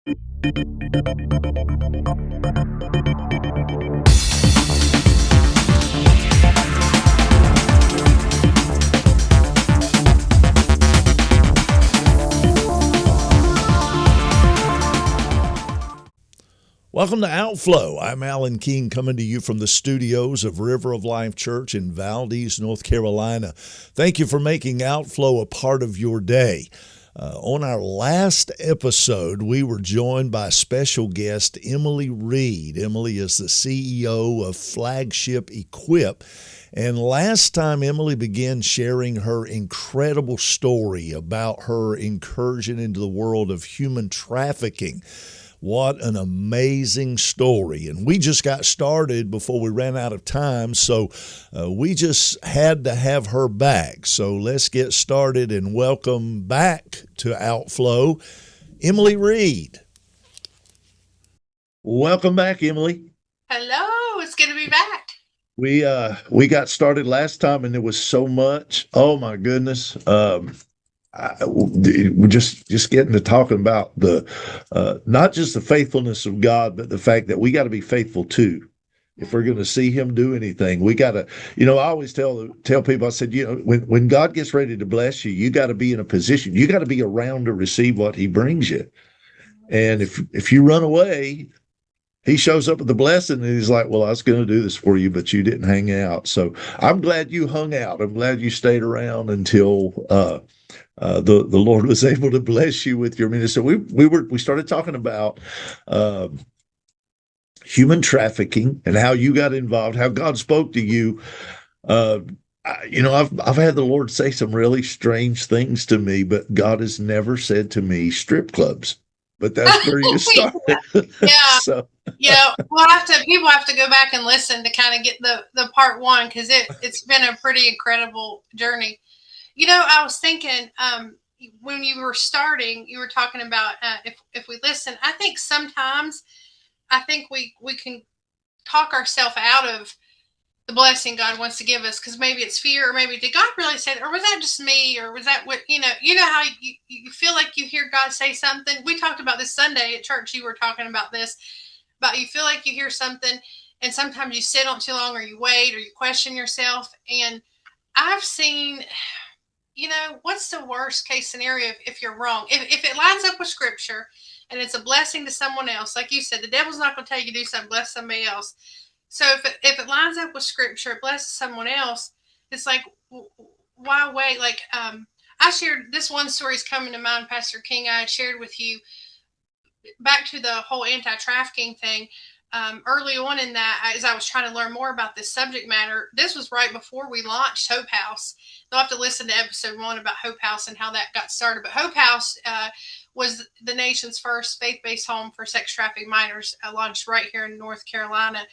Welcome to Outflow. I'm Alan King coming to you from the studios of River of Life Church in Valdez, North Carolina. Thank you for making Outflow a part of your day. On our last episode, we were joined by special guest Emily Reed. Emily is the CEO of Flagship Equip. And last time, Emily began sharing her incredible story about her incursion into the world of human trafficking. What an amazing story. And we just got started before we ran out of time, so we just had to have her back. So let's get started and welcome back to Outflow, Emily Reed. Welcome back, Emily. Hello, it's good to be back. We got started last time and there was so much. Oh my goodness. We're just getting to talking about the not just the faithfulness of God, but the fact that we got to be faithful too. If we're going to see Him do anything, we got to. I always tell people. I said, when God gets ready to bless you, you got to be in a position. You got to be around to receive what He brings you. And if you run away, He shows up with the blessing and He's like, well, I was going to do this for you, but you didn't hang out. So I'm glad you hung out. I'm glad you stayed around until the Lord was able to bless you with your ministry. We started talking about human trafficking and how you got involved, how God spoke to you. I've had the Lord say some really strange things to me, but God has never said to me strip clubs. But that's where you started. Yeah. People have to go back and listen to kind of get the part one, because it's been a pretty incredible journey. I was thinking when you were starting, you were talking about if we listen. I think sometimes we can talk ourselves out of the blessing God wants to give us, because maybe it's fear, or maybe did God really say that, or was that just me, or was that what how you feel like you hear God say something. We talked about this Sunday at church. You were talking about this, about you feel like you hear something, and sometimes you sit on too long, or you wait, or you question yourself. And I've seen, what's the worst case scenario if you're wrong? If it lines up with scripture and it's a blessing to someone else, like you said, the devil's not going to tell you to do something, bless somebody else. So if it lines up with scripture, it blesses someone else, it's like, why wait? Like, I shared this one story is coming to mind, Pastor King. I had shared with you back to the whole anti-trafficking thing. Early on in that, as I was trying to learn more about this subject matter, this was right before we launched Hope House. You'll have to listen to episode 1 about Hope House and how that got started. But Hope House was the nation's first faith-based home for sex trafficked minors, launched right here in North Carolina.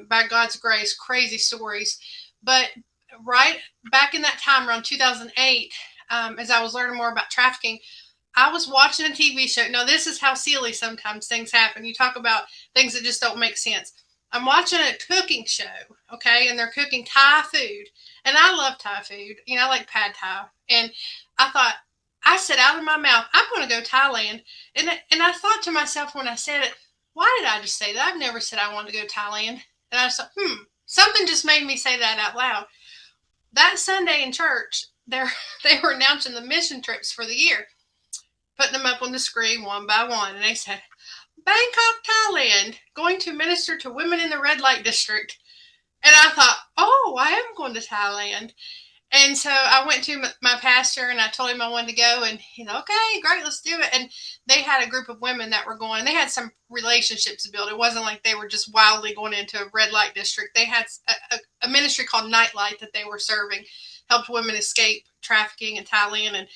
By God's grace, crazy stories. But right back in that time, around 2008, as I was learning more about trafficking, I was watching a TV show. Now, this is how silly sometimes things happen. You talk about things that just don't make sense. I'm watching a cooking show, okay, and they're cooking Thai food. And I love Thai food. I like pad Thai. And I said out of my mouth, I'm going to go Thailand. And I thought to myself when I said it, why did I just say that? I've never said I wanted to go to Thailand. And I thought, something just made me say that out loud. That Sunday in church, they were announcing the mission trips for the year, putting them up on the screen one by one. And they said, Bangkok, Thailand, going to minister to women in the red light district. And I thought, oh, I am going to Thailand. And so I went to my pastor and I told him I wanted to go, and he's like, okay, great, let's do it. And they had a group of women that were going. They had some relationships to build. It wasn't like they were just wildly going into a red light district. They had a ministry called Nightlight that they were serving, helped women escape trafficking in Thailand and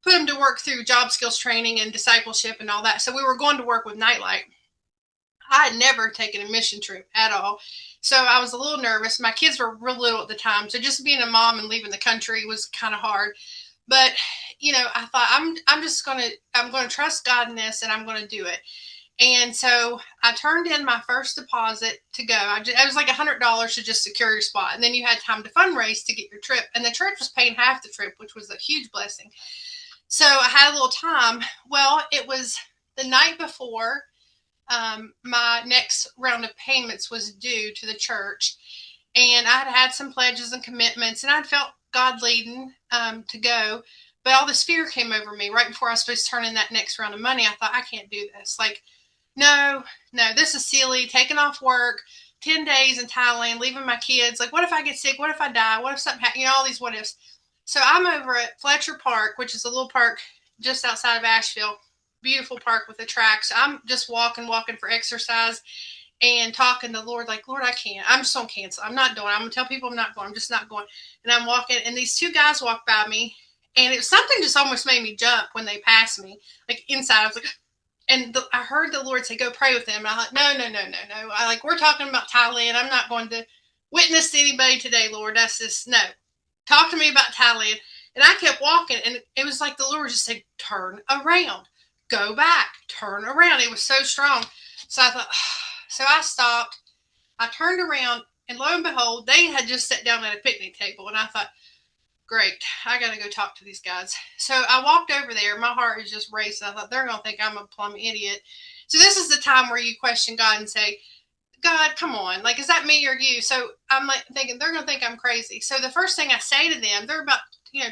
put them to work through job skills training and discipleship and all that. So we were going to work with Nightlight. I had never taken a mission trip at all. So I was a little nervous. My kids were real little at the time. So just being a mom and leaving the country was kind of hard. But, I thought I'm going to trust God in this, and I'm going to do it. And so I turned in my first deposit to go. It was like $100 to just secure your spot. And then you had time to fundraise to get your trip. And the church was paying half the trip, which was a huge blessing. So I had a little time. Well, it was the night before my next round of payments was due to the church, and I had some pledges and commitments, and I felt God leading to go. But all this fear came over me right before I was supposed to turn in that next round of money. I thought, I can't do this. Like, no, this is silly. Taking off work, 10 days in Thailand, leaving my kids. Like, what if I get sick? What if I die? What if something happens? All these what ifs. So I'm over at Fletcher Park, which is a little park just outside of Asheville. Beautiful park with a track. So I'm just walking for exercise and talking to the Lord, like, Lord, I can't. I'm just going to cancel. I'm not doing it. I'm going to tell people I'm not going. I'm just not going. And I'm walking, and these two guys walk by me, and it was something just almost made me jump when they passed me. Like, inside, I was like, and I heard the Lord say, go pray with them. And I thought, no. We're talking about Thailand. I'm not going to witness to anybody today, Lord. That's just, no. Talk to me about Thailand. And I kept walking, and it was like the Lord just said, turn around. Go back. Turn around. It was so strong. So I thought, so I stopped. I turned around, and lo and behold, they had just sat down at a picnic table. And I thought, great, I got to go talk to these guys. So I walked over there. My heart was just racing. I thought, they're going to think I'm a plumb idiot. So this is the time where you question God and say, God, come on. Like, is that me or you? So I'm like thinking, they're going to think I'm crazy. So the first thing I say to them, they're about,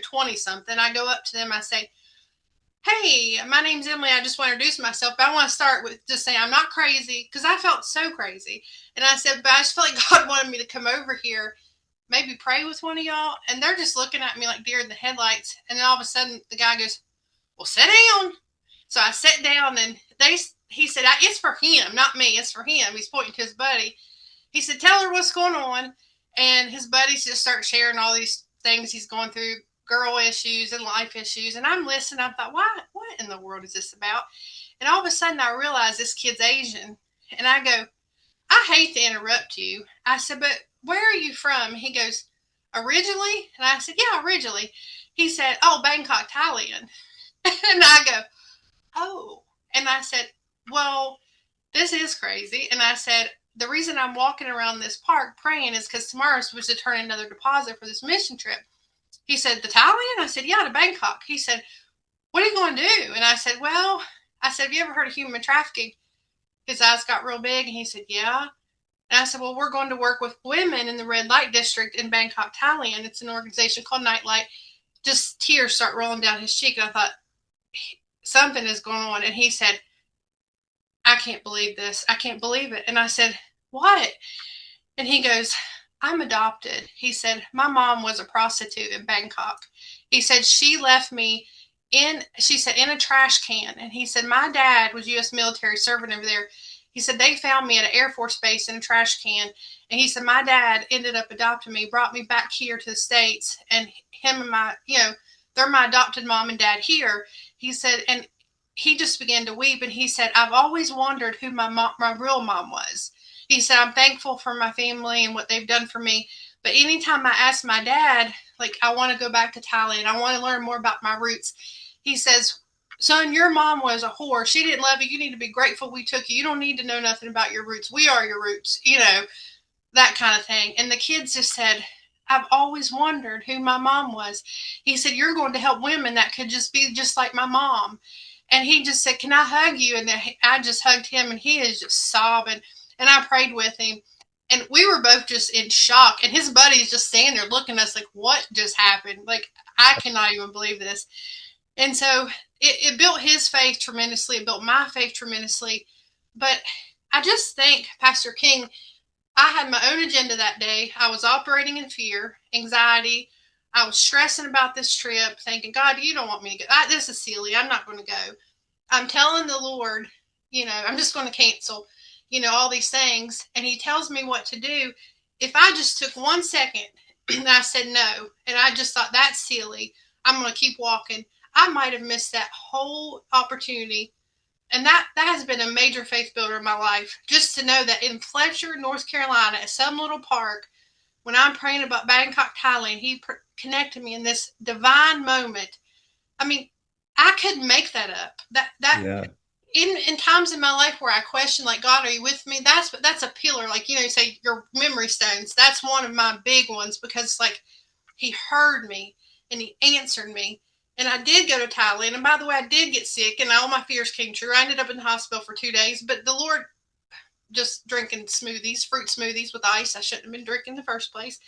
20 something. I go up to them. I say, hey, my name's Emily. I just want to introduce myself. But I want to start with just saying I'm not crazy, because I felt so crazy. And I said, but I just felt like God wanted me to come over here, maybe pray with one of y'all. And they're just looking at me like deer in the headlights. And then all of a sudden the guy goes, well, sit down. So I sat down, and he said, it's for him, not me. It's for him. He's pointing to his buddy. He said, tell her what's going on. And his buddies just start sharing all these things he's going through, girl issues and life issues. And I'm listening. I thought, what in the world is this about? And all of a sudden I realized this kid's Asian. And I go, I hate to interrupt you. I said, but where are you from? He goes, originally? And I said, yeah, originally. He said, oh, Bangkok, Thailand. And I go, oh. And I said, well, this is crazy. And I said, the reason I'm walking around this park praying is because tomorrow is supposed to turn another deposit for this mission trip. He said, the Thailand? I said, yeah, to Bangkok. He said, what are you going to do? And I said, well, have you ever heard of human trafficking? His eyes got real big, and he said, yeah. And I said, well, we're going to work with women in the red light district in Bangkok, Thailand. It's an organization called Nightlight. Just tears start rolling down his cheek. And I thought, something is going on. And he said, I can't believe this. I can't believe it. And I said, what? And he goes, I'm adopted. He said, my mom was a prostitute in Bangkok. He said, she left me in a trash can. And he said, my dad was U.S. military serving over there. He said, they found me at an Air Force base in a trash can. And he said, my dad ended up adopting me, brought me back here to the States. And him and they're my adopted mom and dad here. He said, and he just began to weep. And he said, I've always wondered who my real mom was. He said, I'm thankful for my family and what they've done for me. But anytime I ask my dad, like, I want to go back to Thailand, I want to learn more about my roots, he says, son, your mom was a whore. She didn't love you. You need to be grateful we took you. You don't need to know nothing about your roots. We are your roots, that kind of thing. And the kids just said, I've always wondered who my mom was. He said, you're going to help women that could just be just like my mom. And he just said, can I hug you? And I just hugged him, and he is just sobbing. And I prayed with him. And we were both just in shock. And his buddies just standing there looking at us like, what just happened? Like, I cannot even believe this. And so it built his faith tremendously. It built my faith tremendously. But I just think, Pastor King, I had my own agenda that day. I was operating in fear, anxiety. I was stressing about this trip, thinking, God, you don't want me to go. This is silly. I'm not going to go. I'm telling the Lord, I'm just going to cancel, all these things. And he tells me what to do. If I just took 1 second and I said no, and I just thought, that's silly, I'm going to keep walking, I might have missed that whole opportunity. And that has been a major faith builder in my life. Just to know that in Fletcher, North Carolina, at some little park, when I'm praying about Bangkok, Thailand, he connected me in this divine moment. I mean, I couldn't make that up. Yeah. In times in my life where I question, like, God, are you with me? That's a pillar. Like, you say your memory stones. That's one of my big ones, because like, he heard me and he answered me. And I did go to Thailand. And by the way, I did get sick, and all my fears came true. I ended up in the hospital for 2 days, but the Lord, just drinking smoothies, fruit smoothies with ice. I shouldn't have been drinking in the first place.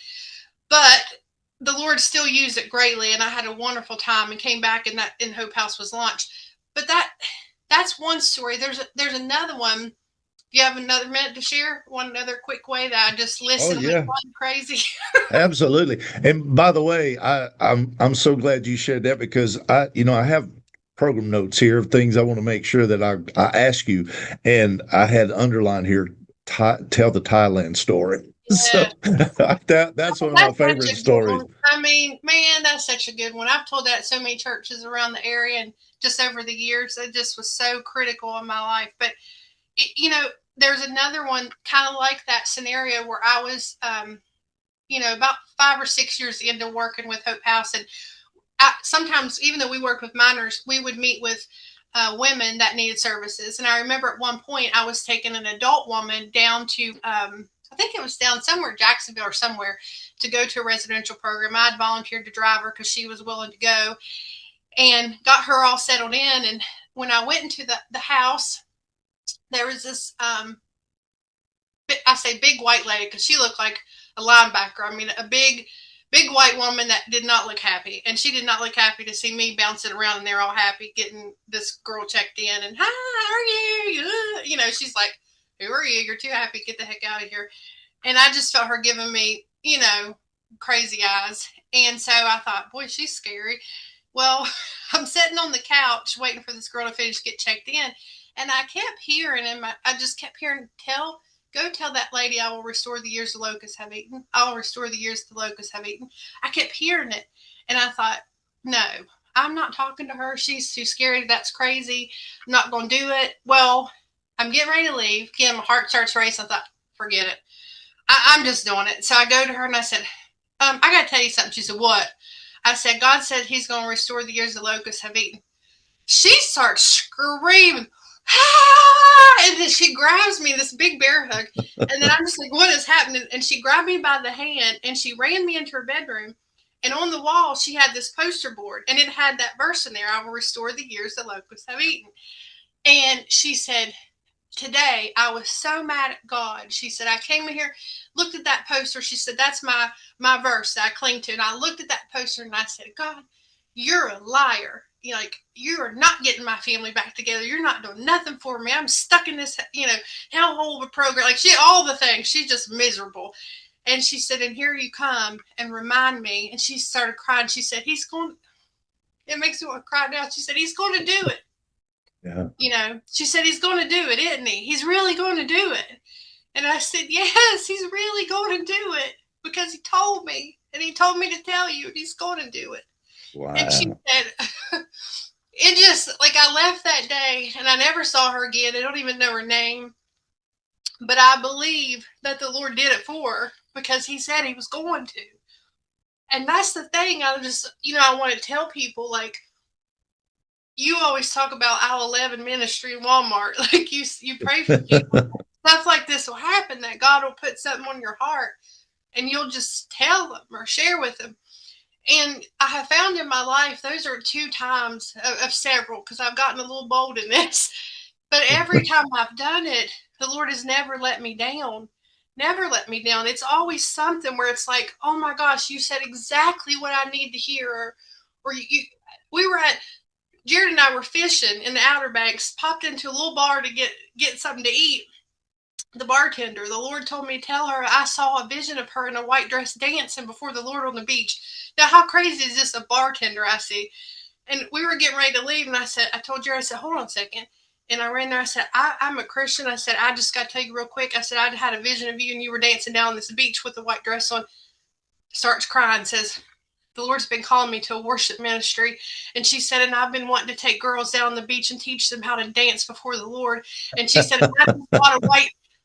But the Lord still used it greatly, and I had a wonderful time and came back, and that in Hope House was launched. But that's one story. There's another one. You have another minute to share? One other quick way that I just Oh listen and yeah, I'm crazy. absolutely. And by the way, I'm so glad you shared that because I have program notes here of things I want to make sure that I ask you, and I had underlined here, tell the Thailand story. So Yeah. that's one of my That's such favorite a good stories. one. I mean, man, that's such a good one. I've told that at so many churches around the area, and just over the years, it just was so critical in my life. But there's another one kind of like that scenario where I was, about 5 or 6 years into working with Hope House, and sometimes, even though we worked with minors, we would meet with women that needed services. And I remember at one point I was taking an adult woman down to, I think it was down somewhere, Jacksonville or somewhere, to go to a residential program. I'd volunteered to drive her because she was willing to go, and got her all settled in. And when I went into the house, there was this, I say big white lady because she looked like a linebacker. I mean, a big white woman that did not look happy, and she did not look happy to see me bouncing around, and they're all happy getting this girl checked in. And, hi, how are you? She's like, who are you? You're too happy. Get the heck out of here. And I just felt her giving me, crazy eyes. And so I thought, boy, she's scary. Well, I'm sitting on the couch waiting for this girl to finish get checked in, and I kept hearing I just kept hearing, go tell that lady I will restore the years the locusts have eaten. I will restore the years the locusts have eaten. I kept hearing it, and I thought, no, I'm not talking to her. She's too scary. That's crazy. I'm not going to do it. Well, I'm getting ready to leave. Again, my heart starts racing. I thought, forget it. I'm just doing it. So I go to her and I said, I got to tell you something. She said, what? I said, God said he's going to restore the years the locusts have eaten. She starts screaming, ah! And then she grabs me, this big bear hug. And then I'm just like, what is happening? And she grabbed me by the hand and she ran me into her bedroom. And on the wall, she had this poster board, and it had that verse in there, I will restore the years the locusts have eaten. And she said, today I was so mad at God. She said, I came in here, looked at that poster. She said, that's my verse that I cling to. And I looked at that poster and I said, God, you're a liar. You are not getting my family back together. You're not doing nothing for me. I'm stuck in this, hellhole of a program. Like, all the things. She's just miserable. And she said, and here you come and remind me. And she started crying. She said, it makes me want to cry now. She said, he's going to do it. Yeah. She said, he's going to do it, isn't he? He's really going to do it. And I said, yes, he's really going to do it because he told me, and he told me to tell you, and he's going to do it. And she Wow. said, it just, like, I left that day and I never saw her again. I don't even know her name, but I believe that the Lord did it for her because he said he was going to. And that's the thing. I just, I want to tell people, like, you always talk about aisle 11 ministry in Walmart. Like, you pray for people. Stuff like this will happen, that God will put something on your heart and you'll just tell them or share with them. And I have found in my life, those are 2 times of several, because I've gotten a little bold in this. But every time I've done it, the Lord has never let me down. Never let me down. It's always something where it's like, oh my gosh, you said exactly what I need to hear. Or we were at, Jared and I were fishing in the Outer Banks, popped into a little bar to get something to eat. The bartender, the Lord told me to tell her I saw a vision of her in a white dress dancing before the Lord on the beach. Now, how crazy is this? A bartender I see. And we were getting ready to leave, and I told Jared, I said, hold on a second. And I ran there. I said, I'm a Christian. I said, I just got to tell you real quick. I said, I had a vision of you, and you were dancing down this beach with a white dress on. Starts crying, says, the Lord's been calling me to a worship ministry. And she said, and I've been wanting to take girls down the beach and teach them how to dance before the Lord. And she said,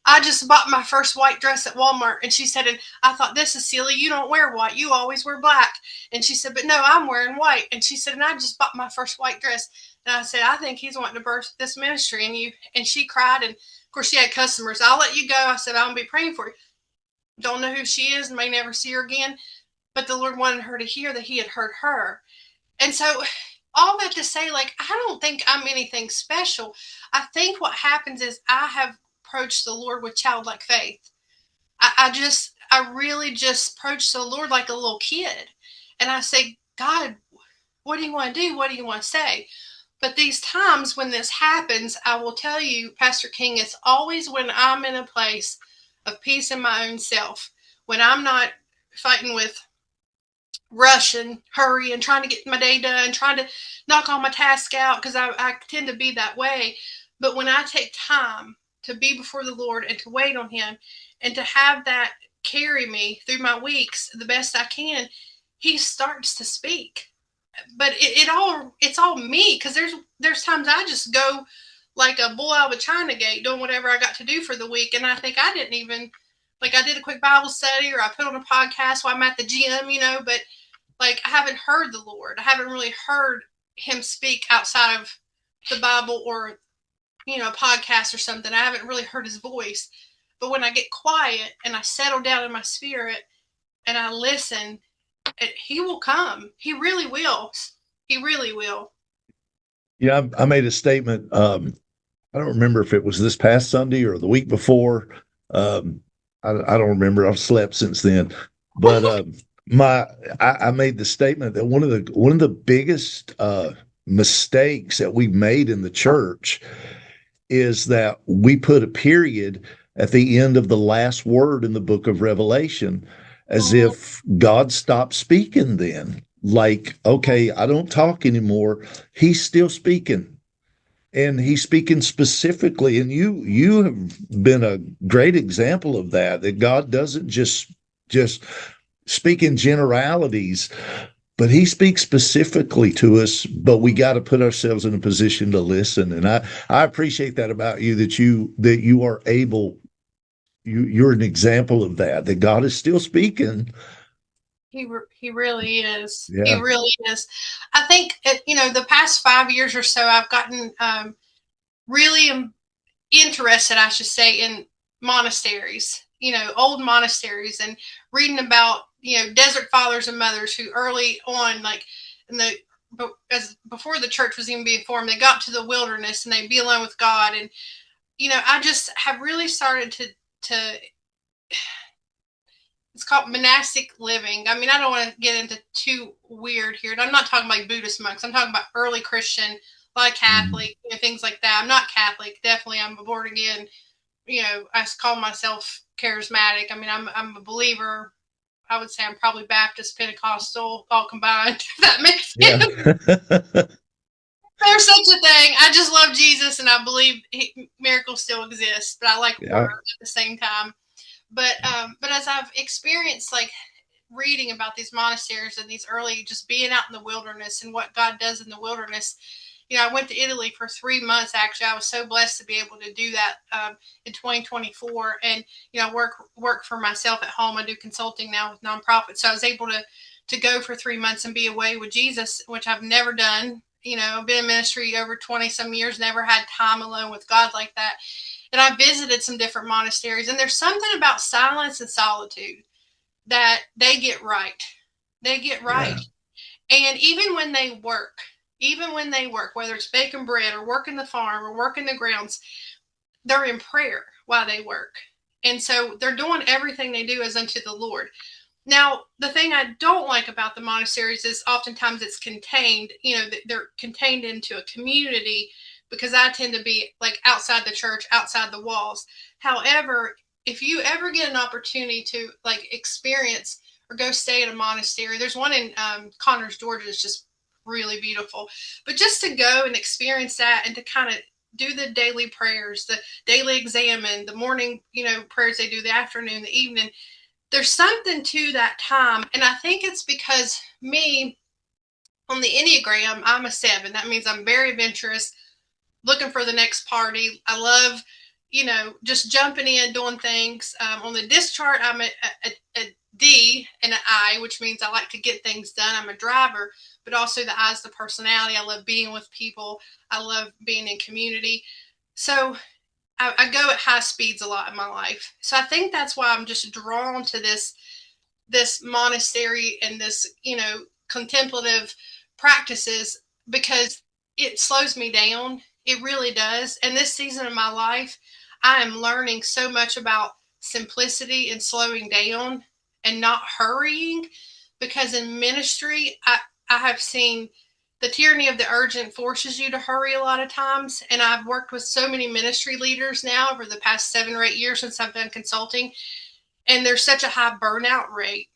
I just bought my first white dress at Walmart. And she said, and I thought, this is silly. You don't wear white. You always wear black. And she said, but no, I'm wearing white. And she said, and I just bought my first white dress. And I said, I think he's wanting to birth this ministry in you. And she cried. And of course, she had customers. I'll let you go. I said, I'm going to be praying for you. Don't know who she is, may never see her again. But the Lord wanted her to hear that he had heard her. And so all that to say, like, I don't think I'm anything special. I think what happens is I have approached the Lord with childlike faith. I really just approach the Lord like a little kid. And I say, God, what do you want to do? What do you want to say? But these times when this happens, I will tell you, Pastor King, it's always when I'm in a place of peace in my own self, when I'm not fighting with rush and hurry and trying to get my day done, trying to knock all my tasks out, because I tend to be that way. But when I take time to be before the Lord and to wait on Him and to have that carry me through my weeks the best I can, He starts to speak. But it's all me, because there's times I just go like a bull out of a china gate doing whatever I got to do for the week, and I think I didn't even, like, I did a quick Bible study or I put on a podcast while I'm at the gym, but like I haven't heard the Lord. I haven't really heard Him speak outside of the Bible or a podcast or something. I haven't really heard His voice. But when I get quiet and I settle down in my spirit and I listen, He will come. He really will. He really will. Yeah, I made a statement. I don't remember if it was this past Sunday or the week before. Um, I don't remember. I've slept since then. But my I made the statement that one of the biggest mistakes that we made in the church is that we put a period at the end of the last word in the book of Revelation, as if God stopped speaking then. Like, okay, I don't talk anymore. He's still speaking, and he's speaking specifically. And you have been a great example of that. That God doesn't just speak in generalities, but he speaks specifically to us. But we got to put ourselves in a position to listen. And I appreciate that about you, that you are able. You're an example of that. That God is still speaking. He really is. He Yeah. really is. I think the past 5 years or so, I've gotten really interested, I should say, in monasteries. Old monasteries, and reading about desert fathers and mothers who early on, like in the as before the church was even being formed, they got to the wilderness and they'd be alone with God. And I just have really started to it's called monastic living. I mean, I don't want to get into too weird here. And I'm not talking like Buddhist monks. I'm talking about early Christian, a lot of Mhm. Catholic, things like that. I'm not Catholic. Definitely, I'm a born again. I call myself charismatic. I mean, I'm a believer. I would say I'm probably Baptist, Pentecostal, all combined. If that makes Yeah. sense. There's such a thing. I just love Jesus, and I believe miracles still exist. But I like Yeah. order at the same time. But as I've experienced, like, reading about these monasteries and these early, just being out in the wilderness and what God does in the wilderness. I went to Italy for 3 months. Actually, I was so blessed to be able to do that in 2024. And work for myself at home. I do consulting now with nonprofits, so I was able to go for 3 months and be away with Jesus, which I've never done. I've been in ministry over 20 some years, never had time alone with God like that. And I visited some different monasteries, and there's something about silence and solitude that they get right. They get Yeah. right. And even when they work, whether it's baking bread or working the farm or working the grounds, they're in prayer while they work. And so they're doing everything they do as unto the Lord. Now, the thing I don't like about the monasteries is oftentimes it's contained, they're contained into a community, because I tend to be like outside the church, outside the walls. However, if you ever get an opportunity to like experience or go stay at a monastery, there's one in Connors, Georgia, that's just really beautiful. But just to go and experience that and to kind of do the daily prayers, the daily examine, the morning, prayers they do, the afternoon, the evening, there's something to that time. And I think it's because me, on the Enneagram, I'm a 7. That means I'm very adventurous, looking for the next party. I love, just jumping in, doing things. On the disc chart, I'm a D and an I, which means I like to get things done. I'm a driver, but also the I is the personality. I love being with people. I love being in community. So I go at high speeds a lot in my life. So I think that's why I'm just drawn to this monastery and this, contemplative practices, because it slows me down. It really does. And this season of my life, I am learning so much about simplicity and slowing down and not hurrying, because in ministry, I have seen the tyranny of the urgent forces you to hurry a lot of times. And I've worked with so many ministry leaders now over the past 7 or 8 years since I've done consulting, and there's such a high burnout rate.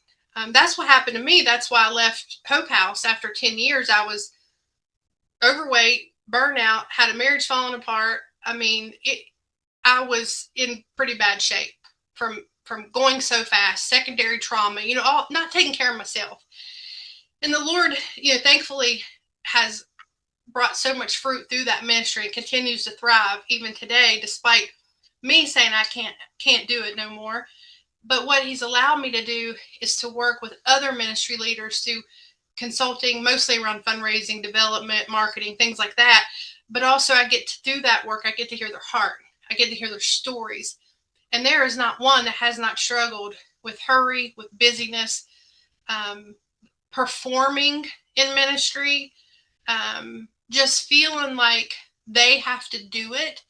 That's what happened to me. That's why I left Hope House after 10 years. I was overweight, burnout, had a marriage falling apart. I was in pretty bad shape from going so fast, secondary trauma, all not taking care of myself. And the Lord, thankfully has brought so much fruit through that ministry and continues to thrive even today, despite me saying I can't do it no more. But what he's allowed me to do is to work with other ministry leaders through consulting, mostly around fundraising, development, marketing, things like that. But also I get to do that work. I get to hear their heart. I get to hear their stories. And there is not one that has not struggled with hurry, with busyness, performing in ministry, just feeling like they have to do it.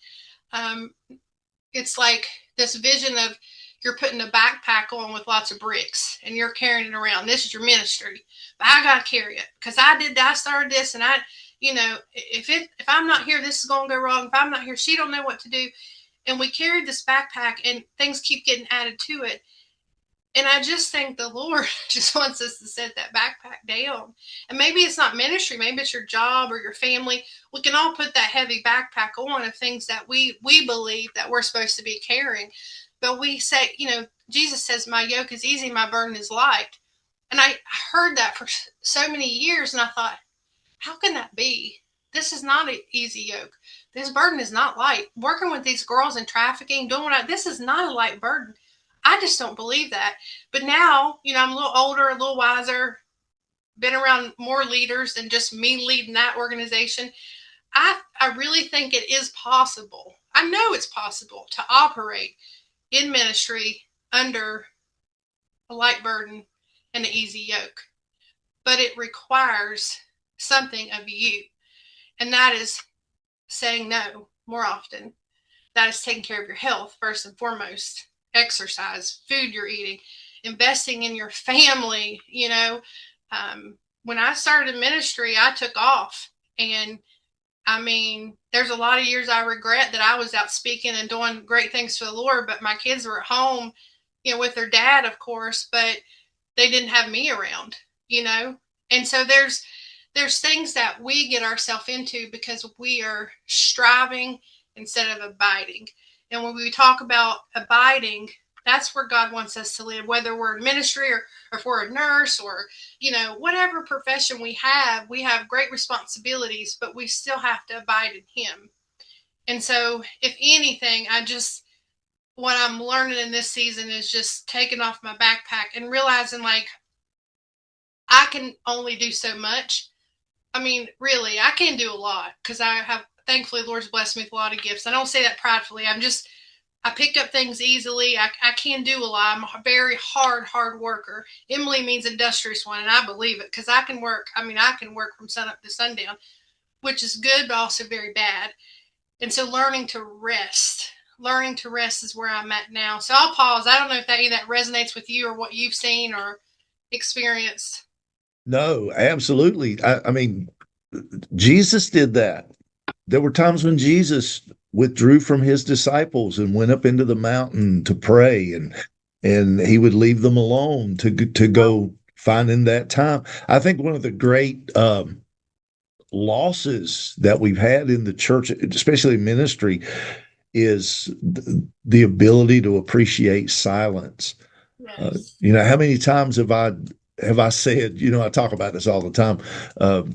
It's like this vision of you're putting a backpack on with lots of bricks and you're carrying it around. This is your ministry, but I got to carry it because I started this, and if I'm not here, this is going to go wrong. If I'm not here, she don't know what to do. And we carried this backpack and things keep getting added to it. And I just think the Lord just wants us to set that backpack down. And maybe it's not ministry, maybe it's your job or your family. We can all put that heavy backpack on of things that we believe that we're supposed to be carrying. But we say, Jesus says, my yoke is easy, my burden is light. And I heard that for so many years, and I thought, how can that be? This is not an easy yoke. This burden is not light. Working with these girls in trafficking, this is not a light burden. I just don't believe that. But now, I'm a little older, a little wiser, been around more leaders than just me leading that organization. I really think it is possible. I know it's possible to operate in ministry under a light burden and an easy yoke. But it requires something of you. And that is saying no more often. That is taking care of your health first and foremost. Exercise, food you're eating, investing in your family. When I started ministry, I took off. And there's a lot of years I regret that I was out speaking and doing great things for the Lord, but my kids were at home, with their dad, of course, but they didn't have me around, And so there's things that we get ourselves into because we are striving instead of abiding. And when we talk about abiding, that's where God wants us to live, whether we're in ministry or if we're a nurse or, whatever profession we have great responsibilities, but we still have to abide in Him. And so if anything, what I'm learning in this season is just taking off my backpack and realizing like, I can only do so much. Really, I can do a lot because thankfully, the Lord's blessed me with a lot of gifts. I don't say that pridefully. I pick up things easily. I can do a lot. I'm a very hard worker. Emily means industrious one, and I believe it because I can work. I can work from sun up to sundown, which is good, but also very bad. And so learning to rest is where I'm at now. So I'll pause. I don't know if any of that resonates with you or what you've seen or experienced. No, absolutely. Jesus did that. There were times when Jesus withdrew from his disciples and went up into the mountain to pray, and he would leave them alone to go find in that time. I think one of the great losses that we've had in the church, especially ministry, is the ability to appreciate silence. Yes. How many times have I said, I talk about this all the time.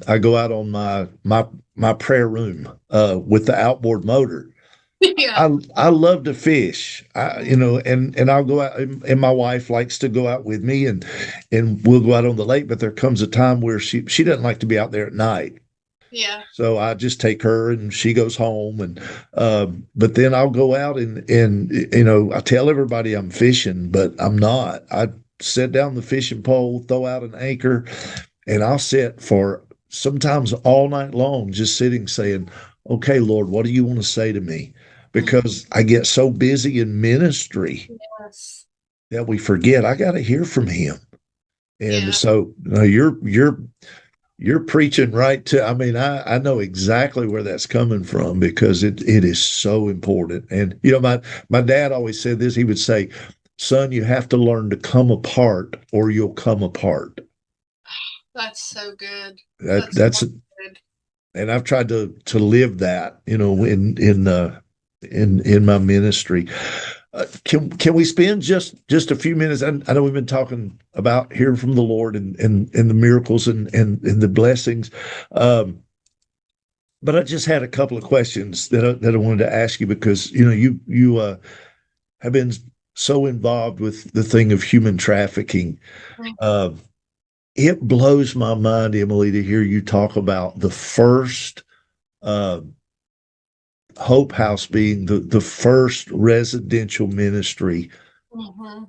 I go out on my prayer room with the outboard motor. Yeah. I love to fish. And I'll go out, and my wife likes to go out with me, and we'll go out on the lake. But there comes a time where she doesn't like to be out there at night. Yeah. So I just take her and she goes home, and but then I'll go out and I tell everybody I'm fishing, but I'm not. I set down the fishing pole, throw out an anchor, and I'll sit for sometimes all night long, just sitting saying, okay, Lord, what do you want to say to me? Because I get so busy in ministry Yes. that we forget I got to hear from him. And Yeah. so you're preaching right to, I mean, I know exactly where that's coming from because it is so important. And my dad always said this, he would say, son, you have to learn to come apart or you'll come apart. That's so good. That That's so that's good. and I've tried to live that, in my ministry. Can we spend just a few minutes? I know we've been talking about hearing from the Lord and the miracles and the blessings, but I just had a couple of questions that I wanted to ask you because you have been so involved with the thing of human trafficking. Mm. Uh, it blows my mind, Emily, to hear you talk about the first. Uh, Hope House being the first residential ministry Mm-hmm.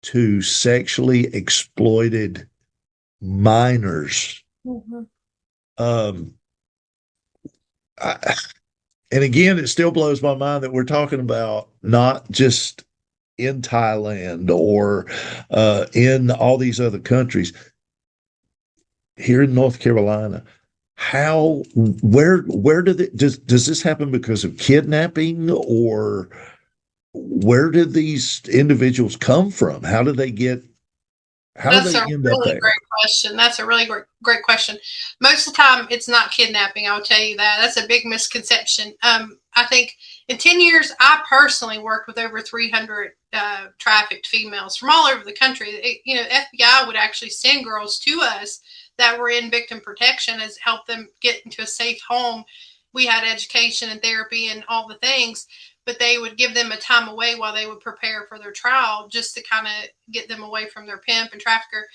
to sexually exploited minors. Mm-hmm. Um, I, and again, it still blows my mind that we're talking about not just in Thailand or in all these other countries. Here in North Carolina, where does this happen because of kidnapping, or where did these individuals come from? How do That's they a end up really there? great question. That's a really great question. Most of the time, it's not kidnapping. I'll tell you that. That's a big misconception. I think in 10 years, I personally worked with over 300 trafficked females from all over the country. FBI would actually send girls to us that were in victim protection as help them get into a safe home. We had education and therapy and all the things, but they would give them a time away while they would prepare for their trial just to kind of get them away from their pimp and trafficker.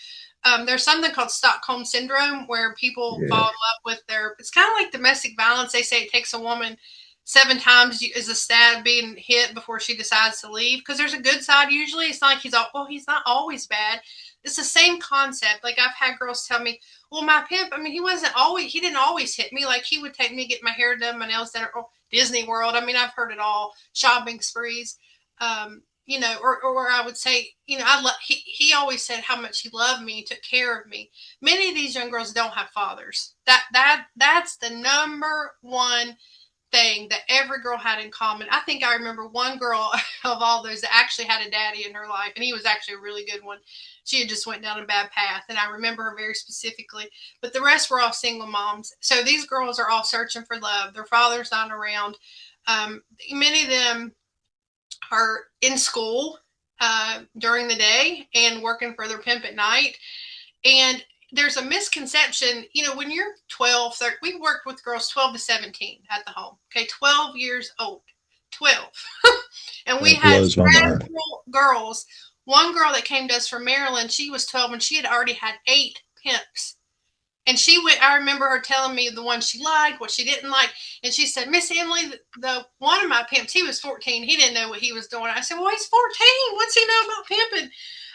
There's something called Stockholm Syndrome where people fall in Yeah, love with it's kind of like domestic violence. They say it takes a woman 7 times as a stab being hit before she decides to leave because there's a good side usually. It's not like he's not always bad. It's the same concept. Like I've had girls tell me, well, my pimp, I mean, he didn't always hit me. Like he would take me to get my hair done, my nails done, or Disney World. I mean, I've heard it all. Shopping sprees. Or I would say, he always said how much he loved me, took care of me. Many of these young girls don't have fathers. That's the number one thing that every girl had in common. I think I remember one girl of all those that actually had a daddy in her life, and he was actually a really good one. She had just went down a bad path, and I remember her very specifically. But the rest were all single moms. So these girls are all searching for love. Their father's not around. Many of them are in school during the day and working for their pimp at night. And there's a misconception, when you're 12, 13, we worked with girls 12 to 17 at the home. Okay, 12 years old. 12. And we that had blows my mind. several girls. One girl that came to us from Maryland, she was 12 and she had already had 8 pimps. And I remember her telling me the one she liked, what she didn't like. And she said, Miss Emily, the one of my pimps, he was 14. He didn't know what he was doing. I said, well, he's 14. What's he know about pimping?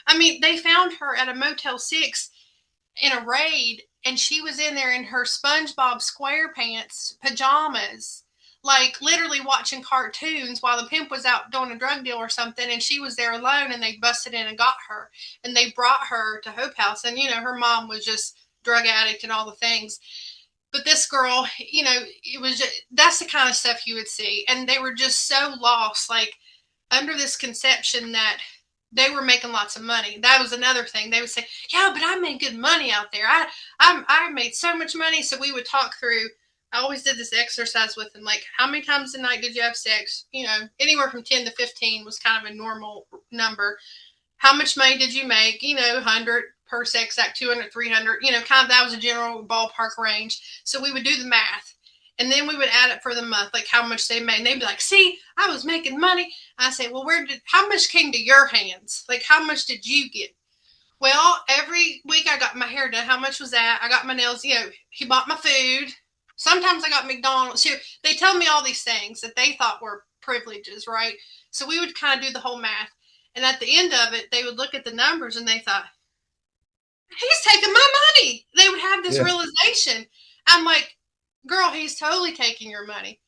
I mean, they found her at a Motel 6 in a raid, and she was in there in her SpongeBob SquarePants pajamas, like literally watching cartoons while the pimp was out doing a drug deal or something, and she was there alone, and they busted in and got her, and they brought her to Hope House, and her mom was just drug addict and all the things. But this girl, it was that's the kind of stuff you would see, and they were just so lost, like under this conception that they were making lots of money. That was another thing. They would say, "Yeah, but I made good money out there. I made so much money." So we would talk through. I always did this exercise with them, like how many times a night did you have sex? Anywhere from 10 to 15 was kind of a normal number. How much money did you make? 100 per sex act, 200, 300. Kind of that was a general ballpark range. So we would do the math. And then we would add it for the month, like how much they made. And they'd be like, see, I was making money. I say, well, how much came to your hands? Like, how much did you get? Well, every week I got my hair done. How much was that? I got my nails, he bought my food. Sometimes I got McDonald's. So they tell me all these things that they thought were privileges, right? So we would kind of do the whole math. And at the end of it, they would look at the numbers and they thought, he's taking my money. They would have this Yeah. realization. I'm like, girl, he's totally taking your money.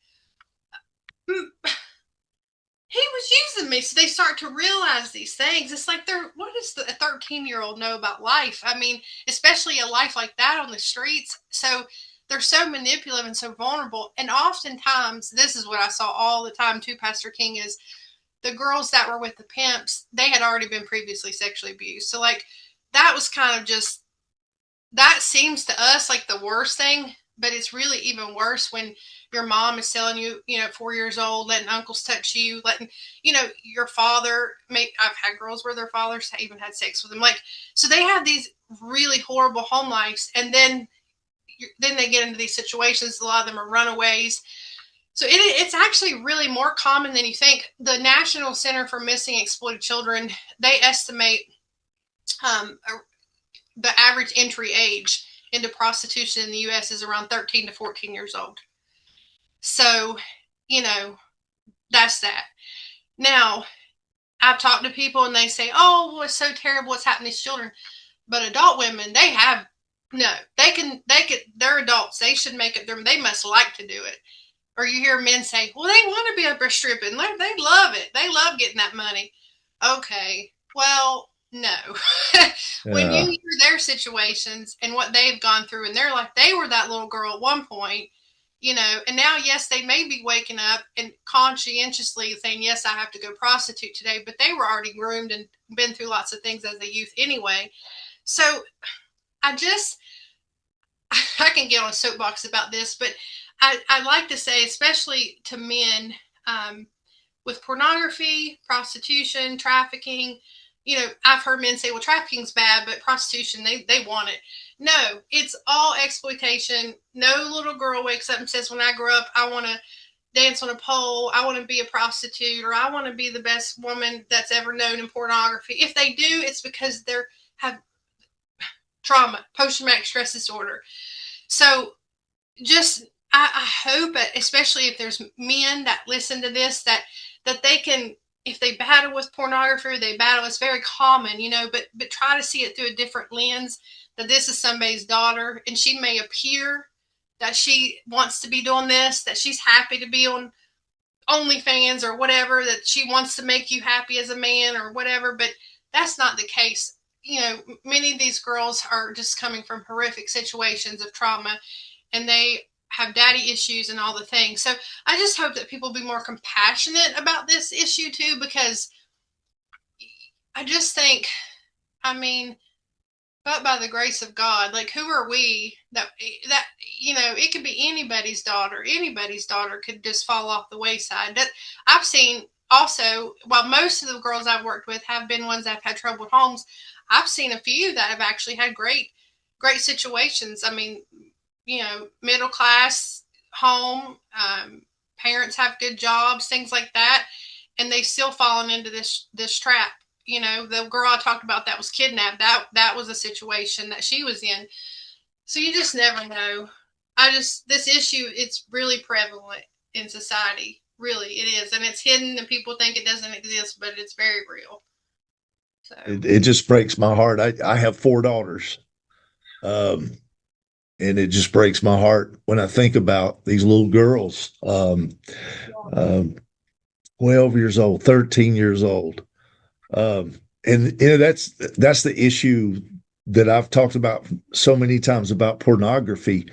He was using me. So they start to realize these things. It's like, what does a 13-year-old know about life? I mean, especially a life like that on the streets. So they're so manipulative and so vulnerable. And oftentimes, this is what I saw all the time too, Pastor King, is the girls that were with the pimps, they had already been previously sexually abused. So like that was kind of just, that seems to us like the worst thing, but it's really even worse when your mom is telling you, 4 years old, letting uncles touch you, letting, your father I've had girls where their fathers even had sex with them. Like, so they have these really horrible home lives. And then they get into these situations. A lot of them are runaways. So it's actually really more common than you think. The National Center for Missing and Exploited Children, they estimate the average entry age into prostitution in the U.S. is around 13 to 14 years old. So, that's that. Now, I've talked to people and they say, oh, well, it's so terrible what's happening to these children. But adult women, they're adults. They should make it, they must like to do it. Or you hear men say, well, they want to be up there stripping. They love it. They love getting that money. Okay. Well, no. When you hear their situations and what they've gone through in their life, they were that little girl at one point, and now, yes, they may be waking up and conscientiously saying, yes, I have to go prostitute today, but they were already groomed and been through lots of things as a youth anyway. So I can get on a soapbox about this, but I like to say, especially to men, with pornography, prostitution, trafficking, I've heard men say, well, trafficking's bad, but prostitution, they want it. No, it's all exploitation. No little girl wakes up and says, when I grow up, I want to dance on a pole, I want to be a prostitute, or I want to be the best woman that's ever known in pornography. If they do, it's because they have trauma, post-traumatic stress disorder. So just, I hope, especially if there's men that listen to this, that they can, if they battle with pornography, it's very common, but try to see it through a different lens, that this is somebody's daughter, and she may appear that she wants to be doing this, that she's happy to be on OnlyFans or whatever, that she wants to make you happy as a man or whatever, but that's not the case. Many of these girls are just coming from horrific situations of trauma, and they have daddy issues and all the things. So I just hope that people be more compassionate about this issue too, because I just think, but by the grace of God, like, who are we that it could be anybody's daughter. Anybody's daughter could just fall off the wayside. That I've seen also, while most of the girls I've worked with have been ones that have had troubled homes, I've seen a few that have actually had great situations. Middle class home, parents have good jobs, things like that, and they still fallen into this trap. The girl I talked about that was kidnapped, that was a situation that she was in. So you just never know. This issue, it's really prevalent in society. Really, it is. And it's hidden and people think it doesn't exist, but it's very real. So it just breaks my heart. I have 4 daughters. And it just breaks my heart when I think about these little girls, 12 years old, 13 years old. And that's the issue that I've talked about so many times about pornography.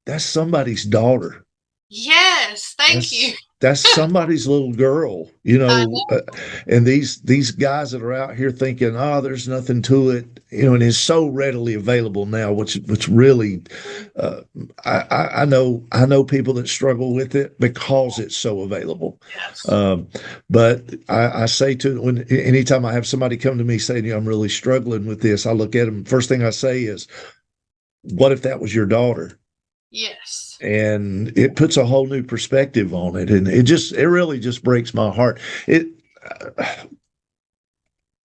That's somebody's daughter. Yes, thank you. That's somebody's little girl, and these guys that are out here thinking, oh, there's nothing to it, and it's so readily available now, which really, I know people that struggle with it because it's so available. Yes. But I say anytime I have somebody come to me saying, I'm really struggling with this, I look at them. First thing I say is, what if that was your daughter? Yes. And it puts a whole new perspective on it. And it really just breaks my heart.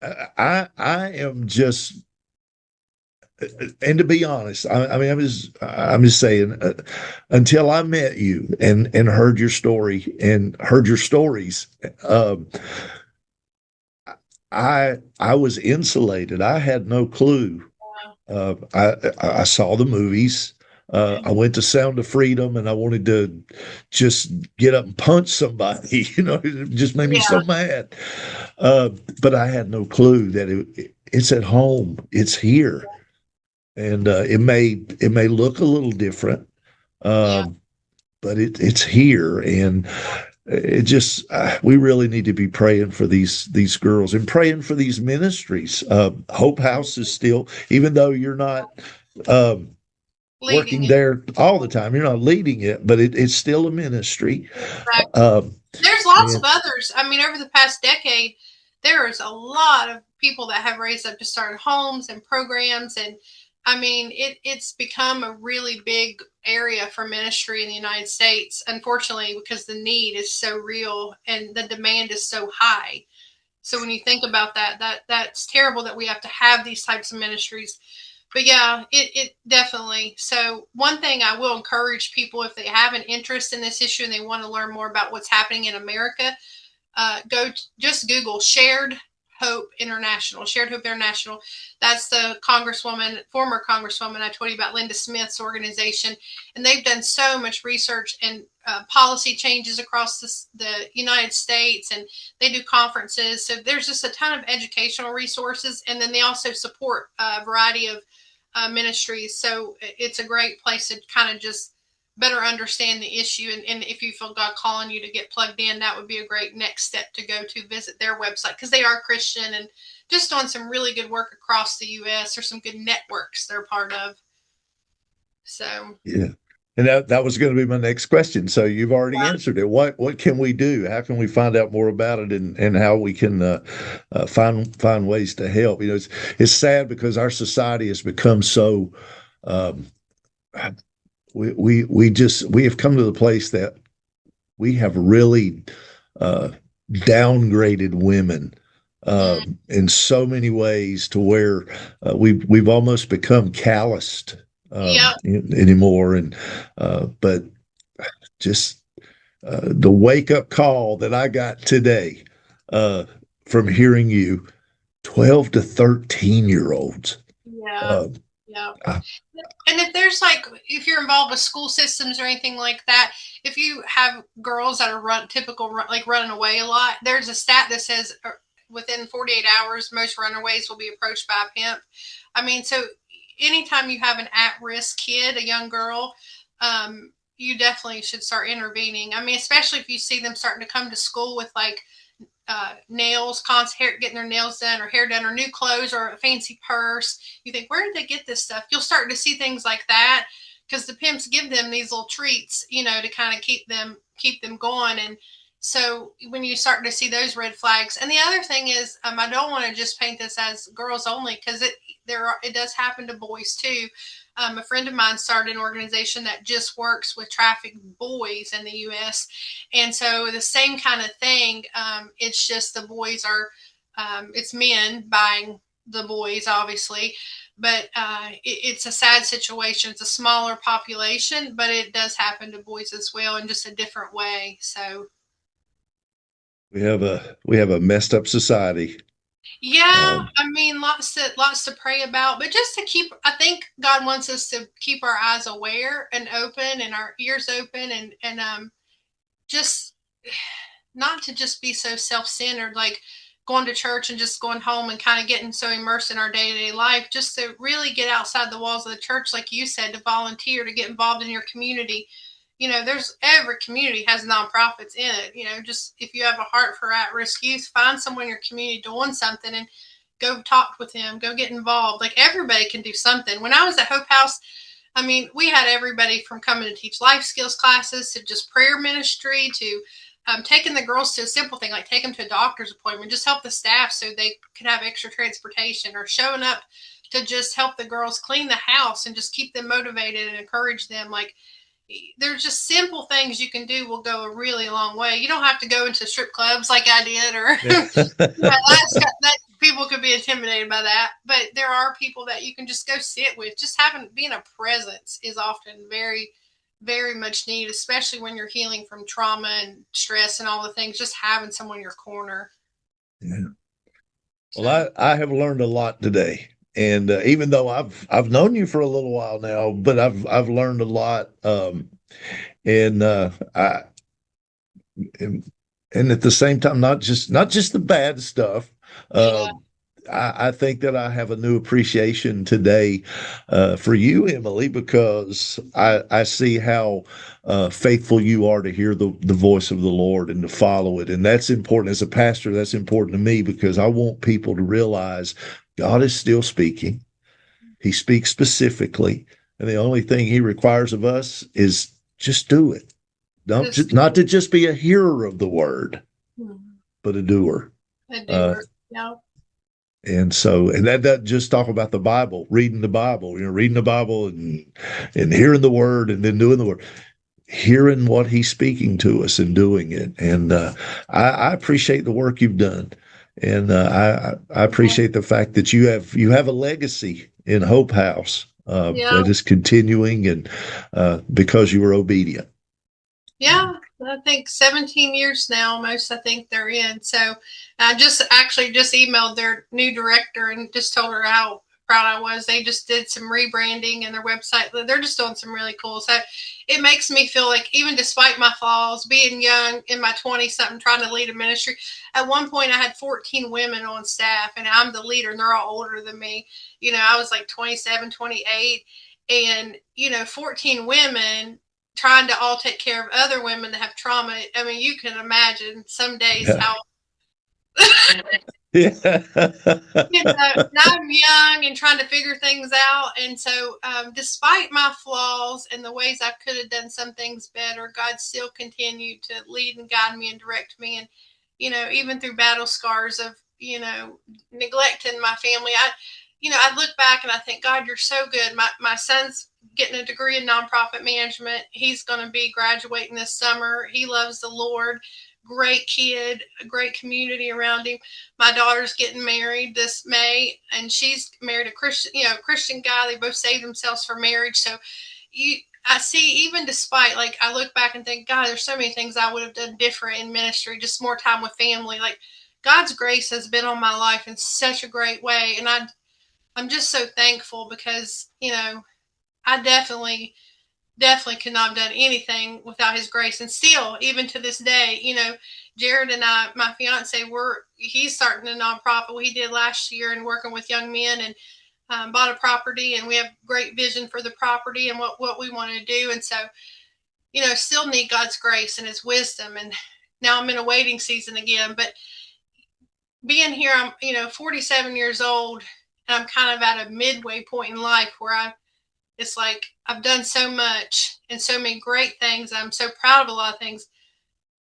I am just, and to be honest, I'm just saying, until I met you and heard your story and heard your stories, I was insulated. I had no clue. I saw the movies. I went to Sound of Freedom, and I wanted to just get up and punch somebody. It just made me Yeah. so mad. Uh, but I had no clue that it's at home. It's here, and it may look a little different, Yeah. um, but it's here, and it just we really need to be praying for these girls and praying for these ministries. Hope House is still, even though you're not um, Leading working it. there all the time, you're not leading it, but it's still a ministry. Um, There's lots of and others. I mean, over the past decade, there is a lot of people that have raised up to start homes and programs, and I mean, it's become a really big area for ministry in the United States. Unfortunately, because the need is so real and the demand is so high. So when you think about that, that's terrible that we have to have these types of ministries. But yeah, it definitely. So one thing I will encourage people, if they have an interest in this issue and they want to learn more about what's happening in America, just Google Shared Hope International. Shared Hope International. That's the congresswoman, former congresswoman I told you about, Linda Smith's organization, and they've done so much research and policy changes across the United States, and they do conferences. So there's just a ton of educational resources, and then they also support a variety of ministries. So it's a great place to kind of just better understand the issue. And if you feel God calling you to get plugged in, that would be a great next step to go to visit their website, because they are Christian and just doing some really good work across the U.S. or some good networks they're part of. So, yeah, and that was going to be my next question. So you've already yeah. answered it. What can we do? How can we find out more about it, and how we can find ways to help? It's sad because our society has become so. Um, we have come to the place that we have really uh, downgraded women Mm, in so many ways, to where we've almost become calloused yep. anymore. And but just the wake up call that I got today uh, from hearing you, 12 to 13 year olds. Yeah. Uh, Yeah. I, And if there's like, if you're involved with school systems or anything like that, if you have girls that are like running away a lot, there's a stat that says within 48 hours, most runaways will be approached by a pimp. I mean, so anytime you have an at-risk kid, a young girl, you definitely should start intervening. I mean, especially if you see them starting to come to school with like nails, hair, getting their nails done or hair done or new clothes or a fancy purse. You think, where did they get this stuff? You'll start to see things like that because the pimps give them these little treats, to kind of keep them going. And so when you start to see those red flags, and the other thing is, I don't want to just paint this as girls only, because it does happen to boys too. A friend of mine started an organization that just works with trafficked boys in the U.S. And so the same kind of thing. It's just the boys are, it's men buying the boys, obviously, but it's a sad situation. It's a smaller population, but it does happen to boys as well in just a different way. So, we have a messed up society. yeah, Um, I mean, lots to pray about, but just to keep, I think God wants us to keep our eyes aware and open and our ears open, and just not to just be so self-centered, like going to church and just going home and kind of getting so immersed in our day-to-day life, just to really get outside the walls of the church, like you said, to volunteer, to get involved in your community. There's every community has nonprofits in it. Just if you have a heart for at-risk youth, find someone in your community doing something and go talk with them, go get involved. Like, everybody can do something. When I was at Hope House, I mean, we had everybody from coming to teach life skills classes to just prayer ministry to taking the girls to a simple thing like take them to a doctor's appointment, just help the staff so they could have extra transportation, or showing up to just help the girls clean the house and just keep them motivated and encourage them. Like, there's just simple things you can do will go a really long way. You don't have to go into strip clubs like I did, or that people could be intimidated by that. But there are people that you can just go sit with. Just being a presence is often very, very much needed, especially when you're healing from trauma and stress and all the things. Just having someone in your corner. yeah. Well, So I have learned a lot today. And even though I've known you for a little while now, but I've learned a lot. And I and, and at the same time, not just the bad stuff. Yeah. I think that I have a new appreciation today for you, Emily, because I see how faithful you are to hear the voice of the Lord and to follow it. And that's important as a pastor. That's important to me because I want people to realize God is still speaking. He speaks specifically, and the only thing He requires of us is just do it. Not to just be a hearer of the word, but a doer. A doer. Yeah. And that doesn't just talk about the Bible, reading the Bible, reading the Bible and hearing the word and then doing the word, hearing what he's speaking to us and doing it. And I appreciate the work you've done. And I appreciate the fact that you have a legacy in Hope House that is continuing and because you were obedient. Yeah, I think 17 years now, almost. I think they're in. So I just emailed their new director and just told her how proud I was. They just did some rebranding and their website. They're just doing some really cool. So it makes me feel like even despite my flaws, being young in my 20s something, trying to lead a ministry. At one point, I had 14 women on staff, and I'm the leader, and they're all older than me. I was like 27, 28, and 14 women trying to all take care of other women that have trauma. I mean, you can imagine some days how Yeah. I'm young and trying to figure things out. And so despite my flaws and the ways I could have done some things better, God still continued to lead and guide me and direct me. And, even through battle scars of, neglecting my family, I look back and I think, God, you're so good. My son's getting a degree in nonprofit management. He's going to be graduating this summer. He loves the Lord. Great kid, a great community around him. My daughter's getting married this May, and she's married a Christian guy. They both saved themselves for marriage. So I see, even despite, I look back and think, God, there's so many things I would have done different in ministry, just more time with family. God's grace has been on my life in such a great way. And I'm just so thankful because, I definitely could not have done anything without his grace. And still, even to this day, Jared and I, my fiance, he's starting a nonprofit. He did last year and working with young men and bought a property, and we have great vision for the property and what we want to do. And so, still need God's grace and his wisdom. And now I'm in a waiting season again, but being here, I'm, 47 years old, and I'm kind of at a midway point in life where it's like I've done so much and so many great things. I'm so proud of a lot of things,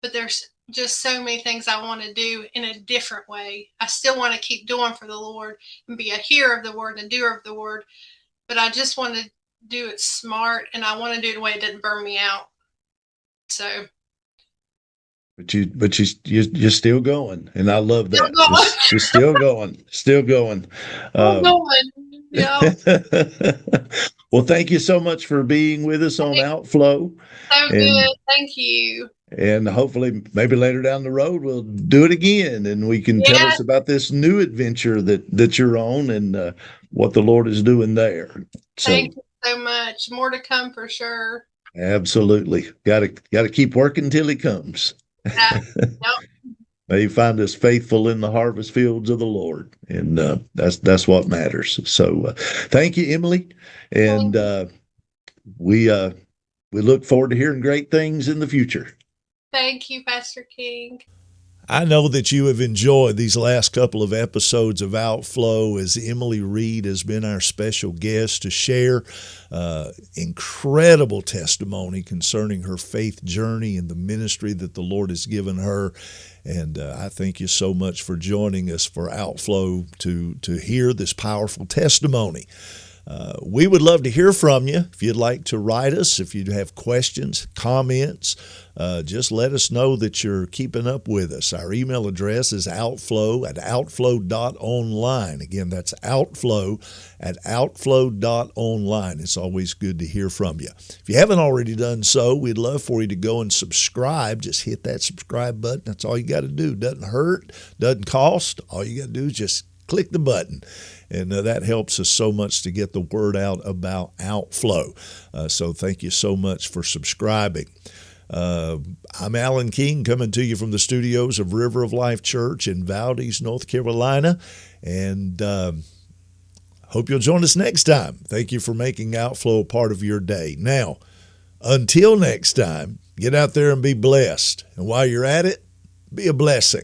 but there's just so many things I want to do in a different way. I still want to keep doing for the Lord and be a hearer of the word and a doer of the word, but I just want to do it smart, and I want to do it in a way it doesn't burn me out. So. But you're still going, and I love that. You're still going, still going. Still going. Yeah. Well, thank you so much for being with us on Outflow. So good. Thank you. And hopefully, maybe later down the road, we'll do it again, and we can tell us about this new adventure that you're on and what the Lord is doing there. Thank you so much. More to come for sure. Absolutely. Got to keep working until He comes. Yeah. Yep. May He find us faithful in the harvest fields of the Lord, and that's what matters. So, thank you, Emily, and we look forward to hearing great things in the future. Thank you, Pastor King. I know that you have enjoyed these last couple of episodes of Outflow as Emily Reed has been our special guest to share incredible testimony concerning her faith journey and the ministry that the Lord has given her. And I thank you so much for joining us for Outflow to hear this powerful testimony. We would love to hear from you. If you'd like to write us, if you have questions, comments, just let us know that you're keeping up with us. Our email address is outflow@outflow.online. Again, that's outflow@outflow.online. It's always good to hear from you. If you haven't already done so, we'd love for you to go and subscribe. Just hit that subscribe button. That's all you got to do. Doesn't hurt, doesn't cost. All you got to do is just click the button. And that helps us so much to get the word out about Outflow. So thank you so much for subscribing. I'm Alan King, coming to you from the studios of River of Life Church in Valdez, North Carolina. And hope you'll join us next time. Thank you for making Outflow a part of your day. Now, until next time, get out there and be blessed. And while you're at it, be a blessing.